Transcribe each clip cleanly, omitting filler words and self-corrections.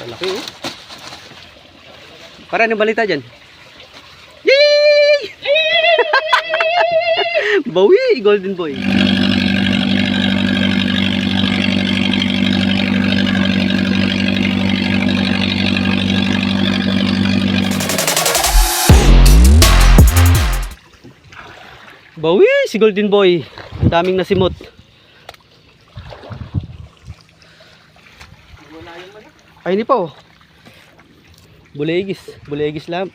Laki oh. Para anong balita dyan? Yay! Bawi, golden boy. Bawi, si golden boy. Ang daming nasimot. Ay, hindi pa oh. Bulegis. Bulegis lang.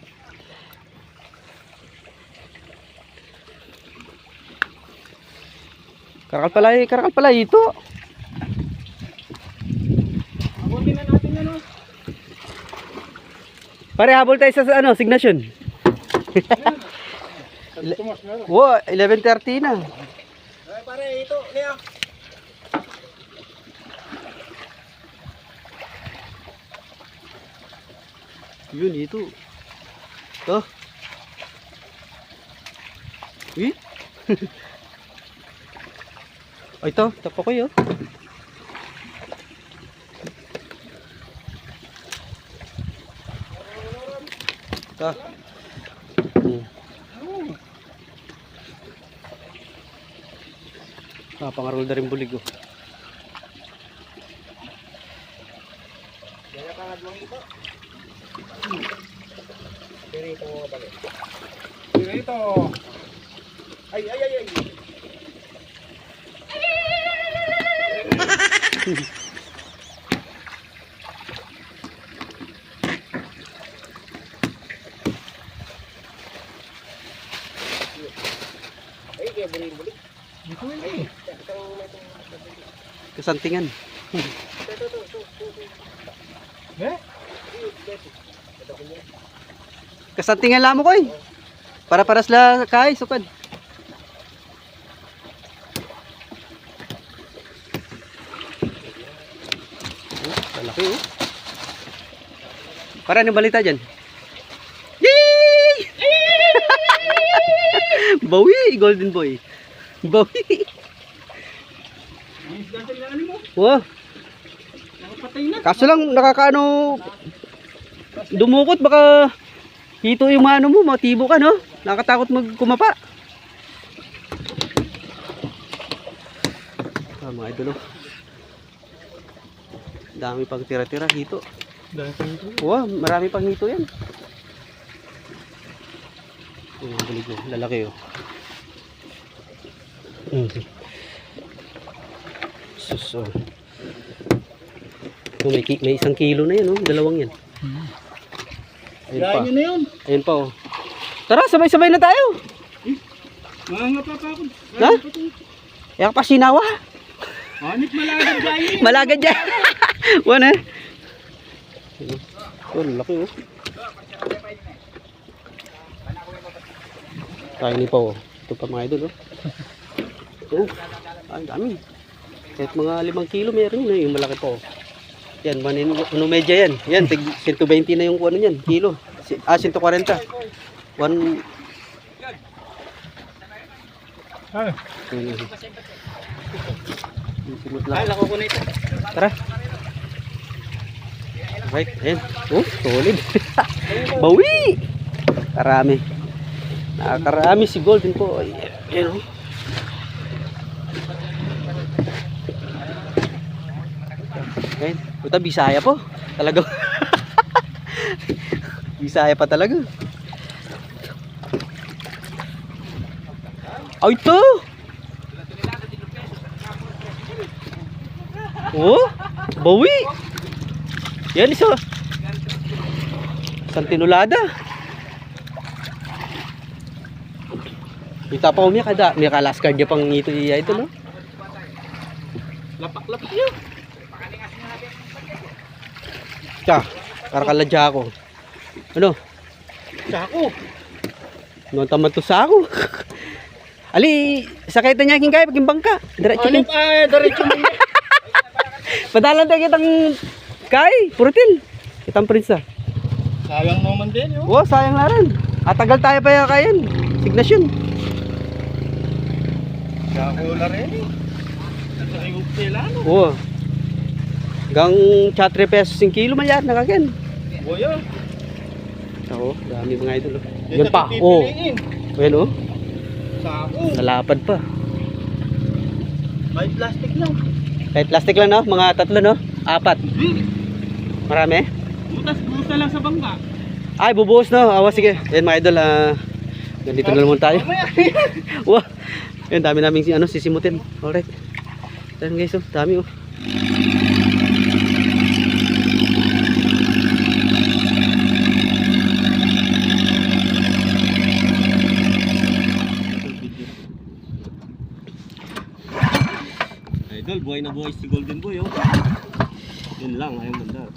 Karakal pala ito. Habulin na natin yan oh. Pare, habol tayo sa ano, signation. Wow, 11:30 na. Ay, pare, ito, Lea. Yun, ito. Ito. Eh? Oh, ito. Tapo ko yun. Ito. Pangarol na rin bulig oh. Kaya ka nagawang ito. Pirito mo ka pala. Pirito. Ay. Ay, kaya bulig. Kasantingan. Kasantingan lang mo ko eh. Para sila kay sukad. Malaki oh. Para anong balita dyan? Yay! Bawi, golden boy. Bawi. Wow. Nakapatay na. Kaso lang nakakaano dumukot baka hito yung mano mo, matibo ka no? Nakakatakot magkumapa. Mga idol oh. Dami pang tira-tira hito. Wow, marami pang hito yan. Ang bulig oh, lalaki oh. Sus oh. Oh, may 1 kilo na yan oh, dalawang yan. Ayun pa. Nyo na yun. Ayun pa oh. Tara, sabay-sabay na tayo. Mga pa ako. Ha? Yak pa sinawa. Anit malagad dyan. Malagad dyan. Wana. Oh, laki oh. Tiny pa oh. Ito pa mga idol oh. Oh, ay dami. Kahit mga 5 kilo meron yun, yung malaki pa oh. Yan, ano medya yan. Yan, 120 na yung ano yan, kilo. 140. Ay, lako ko na ito. Tara. Right, ayan. Oh, solid. Bawi! Karami. Nakakarami si golden po. Ayan oh. Ayan. Puta, Bisaya po. Talaga. Bisaya pa talaga. Oh, ito! Oh, bawi! Yan isa. Isang tinulada. Kita pa umiyak kada. May kalaskard niya pang ito iya ito no? Lapak-lapak yun. Tsa, karakaladya ako. Ano? Sako. Noon tamad to sa ako. Ali, sakay niya king kaya paging bangka. Diretso kin. Diretso mo. Padalan tayo kitang kay, purutil. Kitang prinsa. Sayang naman din yun. Oh, sayang na rin. Atagal tayo pa yung kayan. Signasyon. Sako na rin eh. Nasa iyong pila no. Oh. Gang chat 3 pesos 5 kilo man yan, nakakin. Boya. Ako, dami mga idol. Oh. Yan Yan pa, oh. Ayan oh, Sako. nalapad pa. May plastic lang. Kahit plastic lang no, mga 3 no? 4. Marami? Butas lang sa bangka. Ay, bubuhos no. Awa, sige. Ayan mga idol, ganito na naman tayo. Mamaya. Wah, ayan, dami naming sisimutin. Alright. Ayan guys, oh, dami oh. Idol, buhay na buhay si Golden Boy, oh. Yun lang, ayaw mandar.